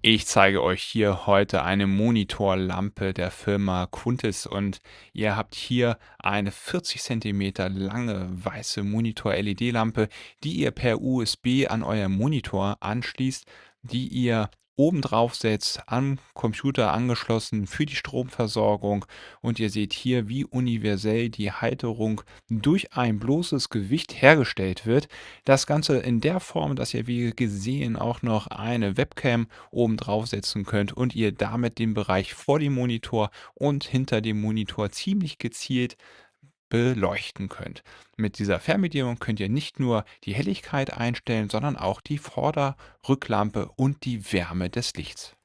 Ich zeige euch hier heute eine Monitorlampe der Firma Quntis und ihr habt hier eine 40 Zentimeter lange weiße Monitor-LED-Lampe, die ihr per USB an euer Monitor anschließt, die ihr oben drauf setzt, am Computer angeschlossen für die Stromversorgung, und ihr seht hier, wie universell die Halterung durch ein bloßes Gewicht hergestellt wird. Das Ganze in der Form, dass ihr wie gesehen auch noch eine Webcam oben drauf setzen könnt und ihr damit den Bereich vor dem Monitor und hinter dem Monitor ziemlich gezielt beleuchten könnt. Mit dieser Fernbedienung könnt ihr nicht nur die Helligkeit einstellen, sondern auch die Vorder-, Rücklampe und die Wärme des Lichts.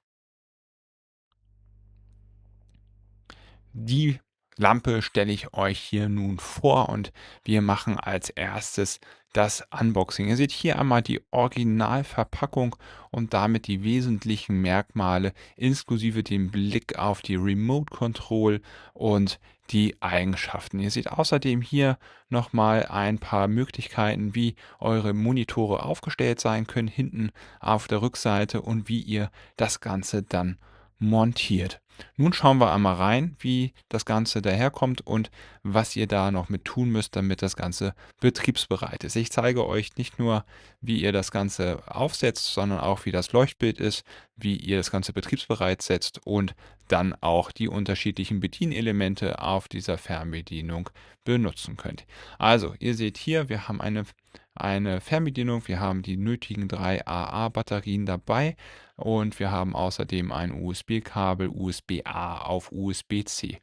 Die Lampe stelle ich euch hier nun vor und wir machen als erstes das Unboxing. Ihr seht hier einmal die Originalverpackung und damit die wesentlichen Merkmale inklusive dem Blick auf die Remote Control und die Eigenschaften. Ihr seht außerdem hier nochmal ein paar Möglichkeiten, wie eure Monitore aufgestellt sein können, hinten auf der Rückseite, und wie ihr das Ganze dann montiert. Nun schauen wir einmal rein, wie das Ganze daherkommt und was ihr da noch mit tun müsst, damit das Ganze betriebsbereit ist. Ich zeige euch nicht nur, wie ihr das Ganze aufsetzt, sondern auch, wie das Leuchtbild ist, wie ihr das Ganze betriebsbereit setzt und dann auch die unterschiedlichen Bedienelemente auf dieser Fernbedienung benutzen könnt. Also, ihr seht hier, wir haben eine Fernbedienung, wir haben die nötigen 3 AA-Batterien dabei und wir haben außerdem ein USB-Kabel USB-A auf USB-C.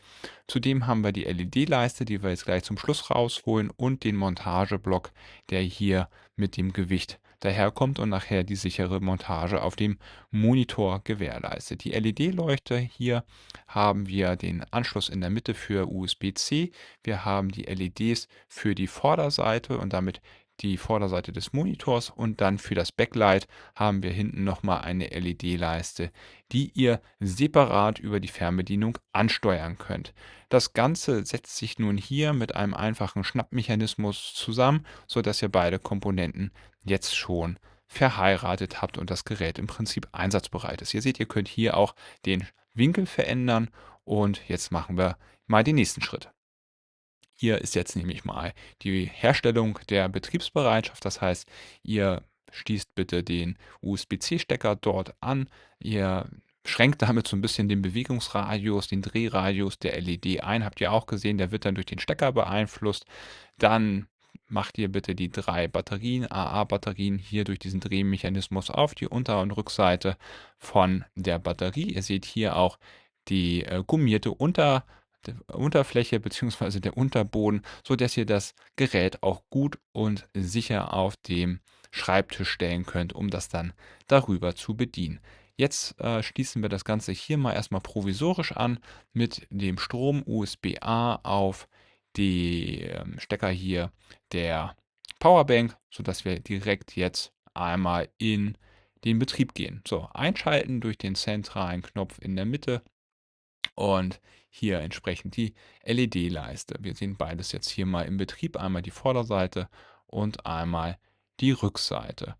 Zudem haben wir die LED-Leiste, die wir jetzt gleich zum Schluss rausholen, und den Montageblock, der hier mit dem Gewicht daherkommt und nachher die sichere Montage auf dem Monitor gewährleistet. Die LED-Leuchte, hier haben wir den Anschluss in der Mitte für USB-C. Wir haben die LEDs für die Vorderseite und damit die Vorderseite des Monitors, und dann für das Backlight haben wir hinten nochmal eine LED-Leiste, die ihr separat über die Fernbedienung ansteuern könnt. Das Ganze setzt sich nun hier mit einem einfachen Schnappmechanismus zusammen, sodass ihr beide Komponenten jetzt schon verheiratet habt und das Gerät im Prinzip einsatzbereit ist. Ihr seht, ihr könnt hier auch den Winkel verändern, und jetzt machen wir mal den nächsten Schritt. Hier ist jetzt nämlich mal die Herstellung der Betriebsbereitschaft. Das heißt, ihr schließt bitte den USB-C-Stecker dort an. Ihr schränkt damit so ein bisschen den Bewegungsradius, den Drehradius der LED ein. Habt ihr auch gesehen, der wird dann durch den Stecker beeinflusst. Dann macht ihr bitte die 3 Batterien, AA-Batterien, hier durch diesen Drehmechanismus auf die Unter- und Rückseite von der Batterie. Ihr seht hier auch die gummierte Unterfläche bzw. der Unterboden, sodass ihr das Gerät auch gut und sicher auf dem Schreibtisch stellen könnt, um das dann darüber zu bedienen. Jetzt schließen wir das Ganze hier mal erstmal provisorisch an mit dem Strom USB-A auf die Stecker hier der Powerbank, sodass wir direkt jetzt einmal in den Betrieb gehen. So, einschalten durch den zentralen Knopf in der Mitte und hier entsprechend die LED-Leiste. Wir sehen beides jetzt hier mal im Betrieb. Einmal die Vorderseite und einmal die Rückseite.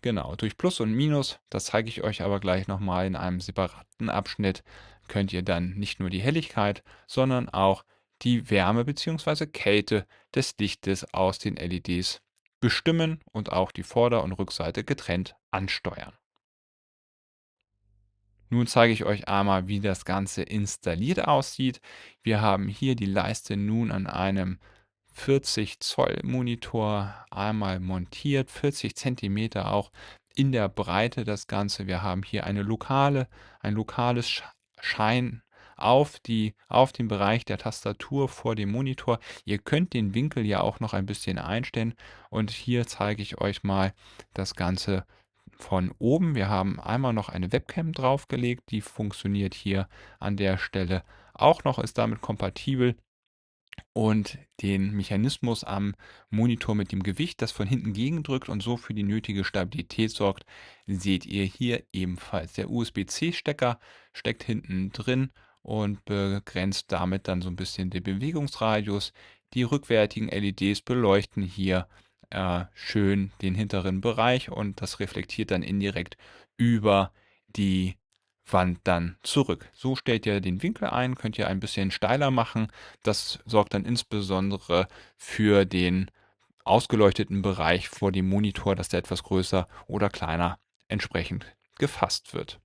Genau, durch Plus und Minus, das zeige ich euch aber gleich nochmal in einem separaten Abschnitt, könnt ihr dann nicht nur die Helligkeit, sondern auch die Wärme bzw. Kälte des Lichtes aus den LEDs bestimmen und auch die Vorder- und Rückseite getrennt ansteuern. Nun zeige ich euch einmal, wie das Ganze installiert aussieht. Wir haben hier die Leiste nun an einem 40 Zoll Monitor einmal montiert, 40 Zentimeter auch in der Breite das Ganze. Wir haben hier ein lokales Schein auf den Bereich der Tastatur vor dem Monitor. Ihr könnt den Winkel ja auch noch ein bisschen einstellen, und hier zeige ich euch mal das Ganze von oben. Wir haben einmal noch eine Webcam draufgelegt, die funktioniert hier an der Stelle auch noch, ist damit kompatibel, und den Mechanismus am Monitor mit dem Gewicht, das von hinten gegendrückt und so für die nötige Stabilität sorgt, seht ihr hier ebenfalls. Der USB-C-Stecker steckt hinten drin und begrenzt damit dann so ein bisschen den Bewegungsradius. Die rückwärtigen LEDs beleuchten hier schön den hinteren Bereich, und das reflektiert dann indirekt über die Wand dann zurück. So stellt ihr den Winkel ein, könnt ihr ein bisschen steiler machen. Das sorgt dann insbesondere für den ausgeleuchteten Bereich vor dem Monitor, dass der etwas größer oder kleiner entsprechend gefasst wird.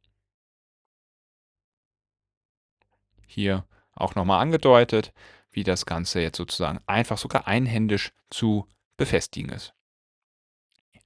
Hier auch nochmal angedeutet, wie das Ganze jetzt sozusagen einfach sogar einhändisch zu befestigen ist.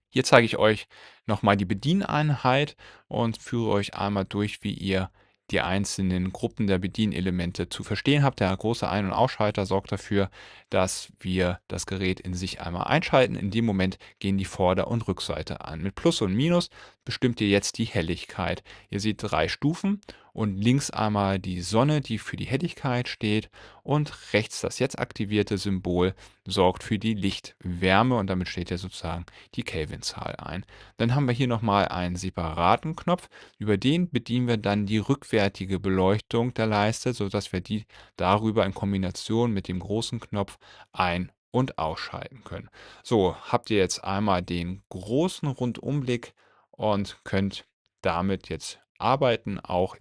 Hier zeige ich euch nochmal die Bedieneinheit und führe euch einmal durch, wie ihr die einzelnen Gruppen der Bedienelemente zu verstehen habt. Der große Ein- und Ausschalter sorgt dafür, dass wir das Gerät in sich einmal einschalten. In dem Moment gehen die Vorder- und Rückseite an. Mit Plus und Minus bestimmt ihr jetzt die Helligkeit. Ihr seht 3 Stufen und links einmal die Sonne, die für die Helligkeit steht, und rechts das jetzt aktivierte Symbol sorgt für die Lichtwärme, und damit steht ja sozusagen die Kelvinzahl ein. Dann haben wir hier nochmal einen separaten Knopf. Über den bedienen wir dann die rückwärtige Beleuchtung der Leiste, sodass wir die darüber in Kombination mit dem großen Knopf ein- und ausschalten können. So, habt ihr jetzt einmal den großen Rundumblick und könnt damit jetzt arbeiten, auch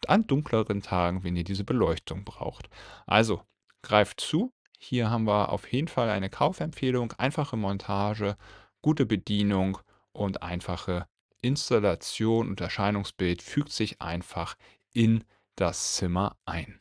an dunkleren Tagen, wenn ihr diese Beleuchtung braucht. Also, greift zu. Hier haben wir auf jeden Fall eine Kaufempfehlung, einfache Montage, gute Bedienung und einfache Installation und Erscheinungsbild fügt sich einfach in das Zimmer ein.